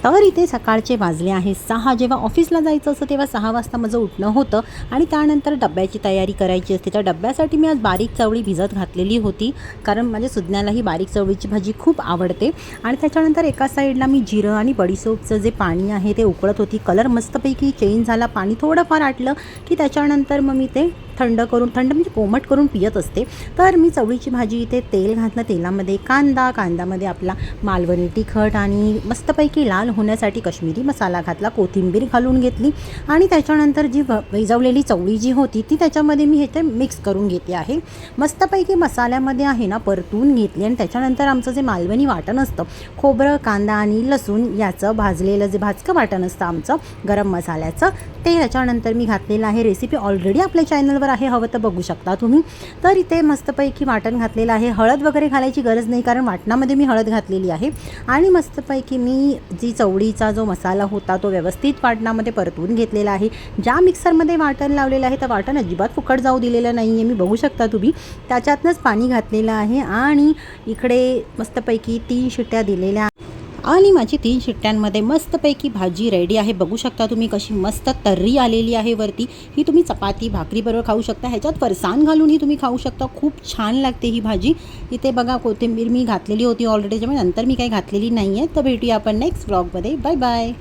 तर इथे सकाळचे वाजले आहे 6. जेव्हा ऑफिसला जायचं असतं तेव्हा 6 वाजता माझं उठणं होतं आणि त्यानंतर डब्याची तयारी करायची असते. त्या डब्यासाठी मी आज बारीक चवळी भिजत घातलेली होती, कारण माझ्या सुज्ञालाही बारीक चवळीची भाजी खूप आवडते. आणि त्याच्यानंतर एका साईडला मी जिरं आणि बडीशोपचं जे पाणी आहे ते उकळत होती. कलर मस्तपैकी चेंज झाला, पाणी थोडंफार आटलं की त्याच्यानंतर मग मी ते थंड म्हणजे कोमट करून पियत असते. तर मी चवळीची भाजी इथे तेल घातलं, तेलामध्ये कांदामध्ये आपला मालवणी तिखट आणि मस्तपैकी लाल होण्यासाठी कश्मीरी मसाला घातला, कोथिंबीर घालून घेतली आणि त्याच्यानंतर जी भिजवलेली चवळी जी होती ती त्याच्यामध्ये मी हे मिक्स करून घेते आहे. मस्तपैकी मसाल्यामध्ये आहे ना परतून घेतली आणि त्याच्यानंतर आमचं जे मालवणी वाटण असतं, खोबरं, कांदा आणि लसूण याचं भाजलेलं जे भाजकं वाटण असतं आमचं गरम मसाल्याचं, ते त्याच्यानंतर मी घातलेलं आहे. रेसिपी ऑलरेडी आपल्या चॅनलवर आहे, हवं तर बघू शकता तुम्ही. तर इथे मस्तपैकी वाटण घातलेलं आहे. हळद वगैरे घालायची गरज नाही, कारण वाटणामध्ये मी हळद घातलेली आहे. आणि मस्तपैकी मी जी चवळीचा जो मसाला होता तो व्यवस्थित वाटणामध्ये परतून घेतलेला आहे. ज्या मिक्सरमध्ये वाटण लावलेलं आहे तर वाटण अजिबात फुकट जाऊ दिलेलं नाही आहे, मी बघू शकता तुम्ही. त्याच्यातनंच पाणी घातलेलं आहे आणि इकडे मस्तपैकी 3 शिट्ट्या दिलेल्या आणि माझी 3 शिट्ट्यांमध्ये मस्तपैकी भाजी रेडी आहे. बघू शकता तुम्ही कशी मस्त तर्री आलेली आहे वरती. ही तुम्ही चपाती भाकरीबरोबर खाऊ शकता, ह्याच्यात फरसाण घालूनही तुम्ही खाऊ शकता. खूप छान लागते ही भाजी. इथे बघा कोथिंबीर मी घातलेली होती ऑलरेडी, त्याच्यामुळे नंतर मी काही घातलेली नाही आहे. तर भेटूया आपण नेक्स्ट व्लॉगमध्ये. Bye bye.